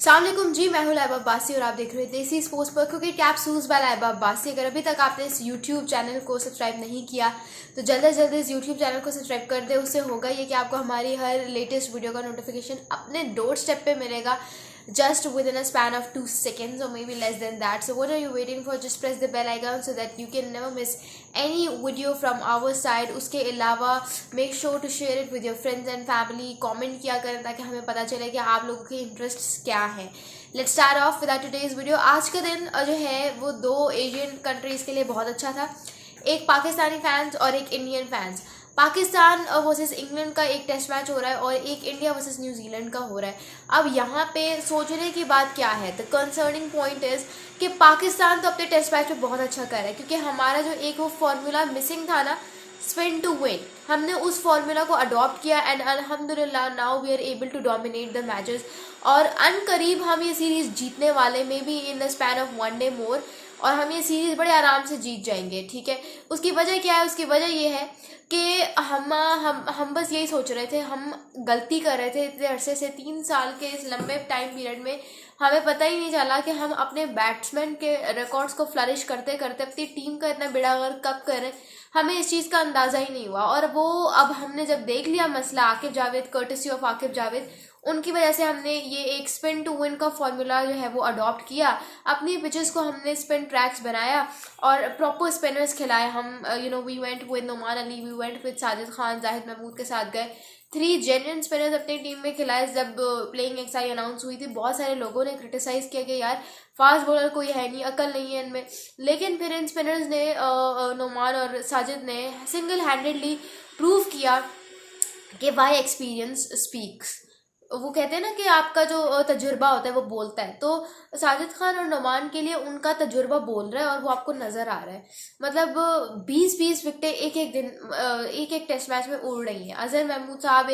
अस्सलामुअलैकुम जी, मैं हूं लाइबा अब्बासी और आप देख रहे हैं देसी स्पोर्ट्स पर cricket capsules by Laiba Abbasi. अगर अभी तक आपने इस यूट्यूब चैनल को सब्सक्राइब नहीं किया तो जल्द से जल्द इस यूट्यूब चैनल को सब्सक्राइब कर दे। उससे होगा ये कि आपको हमारी हर लेटेस्ट वीडियो का नोटिफिकेशन अपने डोर स्टेप पे मिलेगा, just within a span of 2 seconds or maybe less than that. So what are you waiting for? Just press the bell icon so that you can never miss any video from our side. उसके अलावा make sure to share it with your friends and family. comment किया करें ताकि हमें पता चले कि आप लोगों के interests क्या हैं. Let's start off with our today's video. आज का दिन जो है वो दो एशियन कंट्रीज के लिए बहुत अच्छा था, एक पाकिस्तानी फैंस और एक Indian fans. Pakistan versus England का एक टेस्ट मैच हो रहा है और एक इंडिया वर्सेस न्यूजीलैंड का हो रहा है। अब यहाँ पे सोचने की बात क्या है, द कंसर्निंग पॉइंट इज़ कि पाकिस्तान तो अपने टेस्ट मैच में बहुत अच्छा कर रहा है, क्योंकि हमारा जो एक वो फार्मूला मिसिंग था ना, स्पिन टू विन, हमने उस फार्मूला को अडॉप्ट किया एंड अल्हम्दुलिल्लाह now we are able to dominate the matches. और अनकरीब हम ये सीरीज़ जीतने वाले, may be in the span of 1 day more, और हम ये सीरीज़ बड़े आराम से जीत जाएंगे। ठीक है, उसकी वजह क्या है? उसकी वजह ये है कि हम बस यही सोच रहे थे, हम गलती कर रहे थे इतने अरसे से, 3 साल के इस लंबे टाइम पीरियड में हमें पता ही नहीं चला कि हम अपने बैट्समैन के रिकॉर्ड्स को फ्लरिश करते करते अपनी टीम का इतना बेड़ा गर्क कब करें, हमें इस चीज़ का अंदाज़ा ही नहीं हुआ। और वो अब हमने जब देख लिया मसला, आकिब जावेद, कर्टसी ऑफ आकिब जावेद, उनकी वजह से हमने ये एक स्पिन टू विन का फॉर्मूला जो है वो अडॉप्ट किया। अपनी पिचेस को हमने स्पिन ट्रैक्स बनाया और प्रॉपर स्पिनर्स खिलाए। हम we went with Noman Ali, we went with Sajid Khan, Zahid Mahmood के साथ गए। 3 जेन्युइन स्पिनर्स अपनी टीम में खिलाए। जब प्लेइंग एक्साई अनाउंस हुई थी, बहुत सारे लोगों ने क्रिटिसाइज़ किया कि यार फास्ट बॉलर कोई है नहीं, अकल नहीं है इनमें, लेकिन फिर इन स्पिनर्स ने, नोमान और साजिद ने सिंगल हैंडेडली प्रूव किया कि वाई एक्सपीरियंस स्पीक्स। वो कहते हैं ना कि आपका जो तजुर्बा होता है वो बोलता है, तो साजिद खान और नोमान के लिए उनका तजुर्बा बोल रहा है और वो आपको नज़र आ रहा है। मतलब 20-20 विकेटें एक एक दिन, एक एक टेस्ट मैच में उड़ रही हैं। अजहर महमूद साहब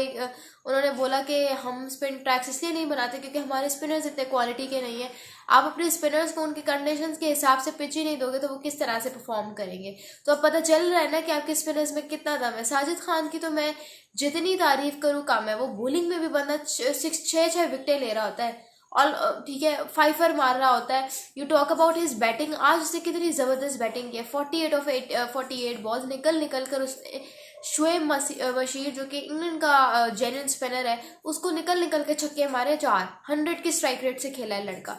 उन्होंने बोला कि हम स्पिन ट्रैक्स इसलिए नहीं बनाते क्योंकि हमारे स्पिनर्स इतने क्वालिटी के नहीं हैं। आप अपने स्पिनर्स को उनके कंडीशंस के हिसाब से पिच ही नहीं दोगे तो वो किस तरह से परफॉर्म करेंगे। तो अब पता चल रहा है ना कि आपके स्पिनर्स में कितना दम है। साजिद खान की तो मैं जितनी तारीफ करूँ कम है। वो बॉलिंग में भी बंदा 6 विकेटें ले रहा होता है और ठीक है, फाइफर मार रहा होता है। You talk about his batting, आज उसने कितनी ज़बरदस्त बैटिंग की है। 48 बॉल्स निकल कर उसने शुएब बशीर, जो कि इंग्लैंड का जेन्युइन स्पिनर है, उसको निकल के छक्के मारे 4, 100 की स्ट्राइक रेट से खेला है लड़का।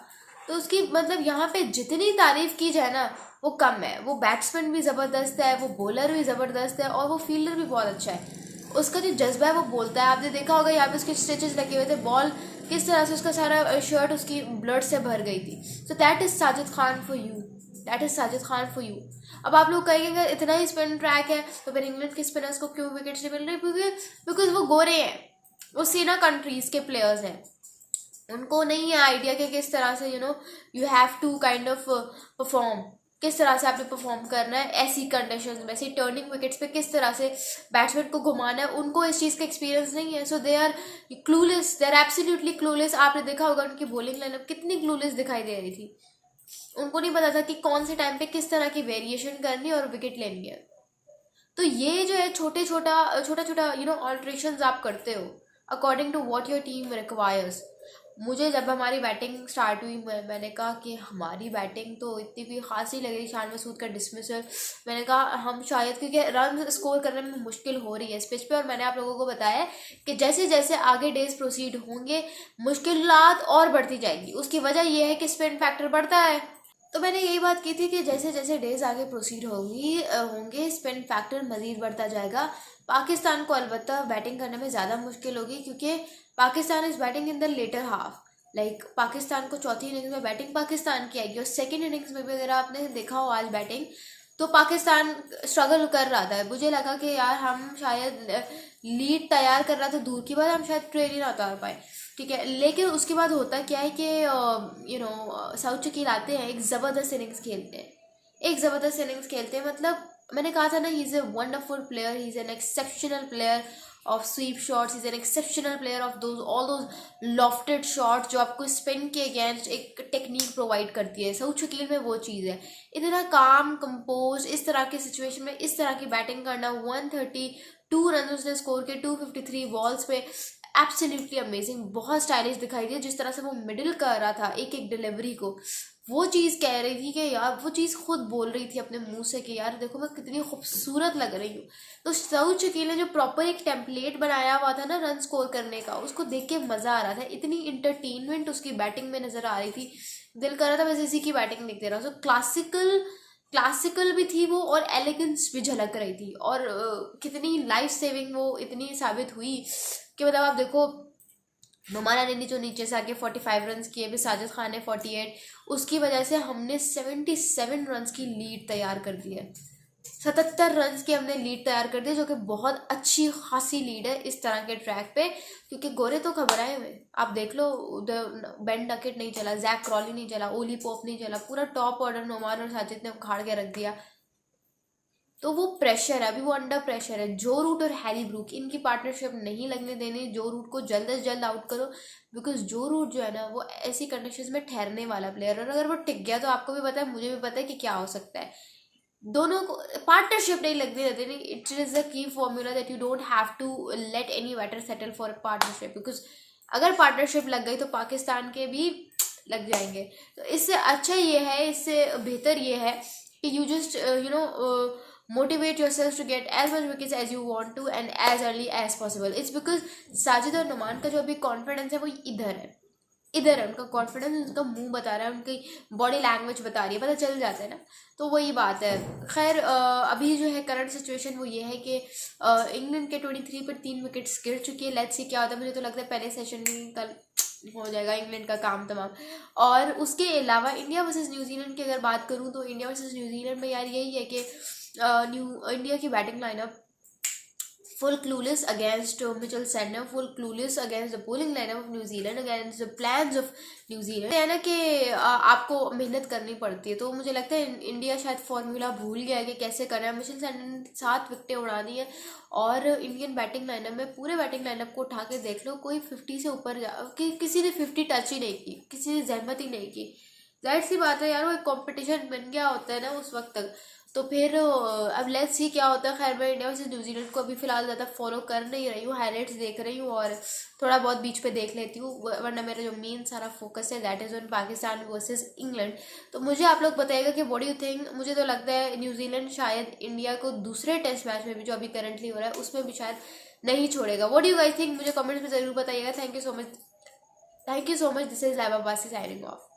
तो उसकी मतलब यहाँ पे जितनी तारीफ की जाए ना वो कम है। वो बैट्समैन भी ज़बरदस्त है, वो बॉलर भी ज़बरदस्त है और वो फील्डर भी बहुत अच्छा है। उसका जो जज्बा है वो बोलता है। आपने देखा होगा यहाँ पे उसके स्टिचेस लगे हुए थे, बॉल किस तरह से, उसका सारा शर्ट उसकी ब्लड से भर गई थी। So that is Sajid Khan for you, that is Sajid Khan for you. अब आप लोग कहेंगे अगर इतना ही स्पिन ट्रैक है तो फिर इंग्लैंड के स्पिनर्स को क्यों विकेट्स नहीं मिल रहे? बिकॉज वो गोरे हैं, वो सीना कंट्रीज के प्लेयर्स हैं, उनको नहीं है आइडिया कि किस तरह से you have to kind of perform, किस तरह से आपने परफॉर्म करना है ऐसी कंडीशंस में, ऐसी टर्निंग विकेट्स पे किस तरह से बैट्समैन को घुमाना है। उनको इस चीज़ का एक्सपीरियंस नहीं है। So they are clueless, they are absolutely clueless. आपने देखा होगा उनकी बॉलिंग लाइनअप कितनी क्लूलेस दिखाई दे रही थी। उनको नहीं पता था कि कौन से टाइम पे किस तरह की वेरिएशन करनी है और विकेट लेनी है। तो ये जो है छोटा ऑल्ट्रेशन आप करते हो according to what your team requires. मुझे जब हमारी बैटिंग स्टार्ट हुई, मैंने कहा कि हमारी बैटिंग तो इतनी भी खास ही लग रही। शान मसूद का डिसमिसल, मैंने कहा हम शायद, क्योंकि रन स्कोर करने में मुश्किल हो रही है इस पिच पे, और मैंने आप लोगों को बताया कि जैसे जैसे आगे डेज प्रोसीड होंगे मुश्किलात और बढ़ती जाएंगी। उसकी वजह यह है कि स्पिन फैक्टर बढ़ता है। तो मैंने यही बात की थी कि जैसे जैसे डेज आगे प्रोसीड होंगे स्पिन फैक्टर मज़ीद बढ़ता जाएगा। पाकिस्तान को अलबत्ता बैटिंग करने में ज़्यादा मुश्किल होगी, क्योंकि Pakistan is batting in the latter half. Like Pakistan को चौथी इनिंग्स में बैटिंग पाकिस्तान की आएगी, और सेकेंड इनिंग्स में भी अगर आपने देखा हो आज बैटिंग, तो पाकिस्तान स्ट्रगल कर रहा था। मुझे लगा कि यार हम शायद लीड तैयार कर रहा था दूर की बात, हम शायद ट्रेल ही ना उतार पाए। ठीक है, लेकिन उसके बाद होता क्या है कि साउथ शकील आते हैं, एक ज़बरदस्त इनिंग्स खेलते हैं, मतलब मैंने कहा था ना, he is a wonderful player, he is an exceptional player of sweep shots, is an exceptional player of all those lofted shots जो आपको स्पिन के अगेंस्ट एक टेक्निक प्रोवाइड करती है। साउथ शकील में वो चीज़ है, इतना काम कंपोज, इस तरह की सिचुएशन में इस तरह की बैटिंग करना। 132 रन उसने स्कोर किए 253 बॉल्स पे। एब्सोल्युटली अमेजिंग, बहुत स्टाइलिश दिखाई दी। जिस तरह से वो मिडिल कर रहा था एक एक डिलीवरी को, वो चीज़ कह रही थी कि यार, वो चीज़ खुद बोल रही थी अपने मुंह से कि यार देखो मैं कितनी खूबसूरत लग रही हूँ। तो सऊ चुकी ने जो प्रॉपर एक टेम्पलेट बनाया हुआ था ना रन स्कोर करने का, उसको देख के मज़ा आ रहा था। इतनी इंटरटेनमेंट उसकी बैटिंग में नज़र आ रही थी, दिल कर रहा था बस इसी की बैटिंग देखते रहा। सो क्लासिकल भी थी वो, और एलिगेंस भी झलक रही थी। और कितनी लाइफ सेविंग वो इतनी साबित हुई कि मतलब आप देखो, नुमान ने जो नीचे से आके 45 रन किए, फिर साजिद खान ने 48, उसकी वजह से हमने 77 रन की लीड तैयार कर दी है। 77 रन की हमने लीड तैयार कर दी, जो कि बहुत अच्छी खासी लीड है इस तरह के ट्रैक पे। क्योंकि गोरे तो घबराए हुए, आप देख लो, उधर बेन डकेट नहीं चला, जैक क्रॉली नहीं चला, ओली पोप नहीं चला, पूरा टॉप ऑर्डर नुमान और साजिद ने उखाड़ के रख दिया। तो वो प्रेशर है, अभी वो अंडर प्रेशर है। जो रूट और हैरी ब्रूक, इनकी पार्टनरशिप नहीं लगने देनी। जो रूट को जल्द से जल्द आउट करो, बिकॉज जो रूट जो है ना, वो ऐसी कंडीशंस में ठहरने वाला प्लेयर है, और अगर वो टिक गया तो आपको भी पता है, मुझे भी पता है कि क्या हो सकता है। दोनों को पार्टनरशिप नहीं लगनी देनी। It is the key formula that you don't have to let any matter settle for a partnership, because अगर पार्टनरशिप लग गई तो पाकिस्तान के भी लग जाएंगे। तो इससे अच्छा ये है, इससे बेहतर ये है कि you just motivate yourself to get as much wickets as you want to and as early as possible. It's because Sajid और नुमान का जो अभी कॉन्फिडेंस है वो इधर है उनका कॉन्फिडेंस, उनका मुंह बता रहा है, उनकी बॉडी लैंग्वेज बता रही है, पता चल जाता है ना। तो वही बात है। खैर अभी जो है करंट सिचुएशन वो ये है कि इंग्लैंड के 23 पर 3 विकेट्स गिर चुकी है। लेट्स सी क्या होता है। मुझे तो लगता है पहले सेशन में कल हो जाएगा इंग्लैंड का काम तमाम। और उसके अलावा इंडिया वर्सेस न्यूजीलैंड की अगर बात करूँ तो इंडिया वर्सेस न्यूजीलैंड में यार यही है कि इंडिया की batting lineup full clueless against Mitchell Santner, full clueless against the bowling lineup of New Zealand, against the plans of New Zealand। है ना कि आपको मेहनत करनी पड़ती है। तो मुझे लगता है इंडिया शायद फॉर्मूला भूल गया है कि कैसे करना है। मिचेल सैंटनर ने 7 विकेटें उड़ा दी है, और इंडियन बैटिंग लाइनअप में पूरे बैटिंग लाइनअप को उठा के देख लो, कोई 50 से ऊपर किसी ने 50 टच ही नहीं की, किसी ने जहमत ही नहीं की। जाहिर सी बात है यार, वो एक कॉम्पिटिशन बन गया होता है ना उस वक्त तक। तो फिर अब लेट्स सी क्या होता है। खैर मैं इंडिया वर्सेस न्यूजीलैंड को अभी फिलहाल ज़्यादा फॉलो कर नहीं रही हूँ, हाईलाइट्स देख रही हूँ और थोड़ा बहुत बीच पे देख लेती हूँ, वरना मेरा जो मेन सारा फोकस है that is on Pakistan versus England. तो मुझे आप लोग बताइएगा कि व्हाट डू यू थिंक। मुझे तो लगता है न्यूजीलैंड शायद इंडिया को दूसरे टेस्ट मैच में भी जो अभी करंटली हो रहा है उसमें भी शायद नहीं छोड़ेगा। What do you guys think, मुझे कमेंट्स में ज़रूर बताइएगा। Thank you so much, this is Laiba बासी साइनिंग ऑफ।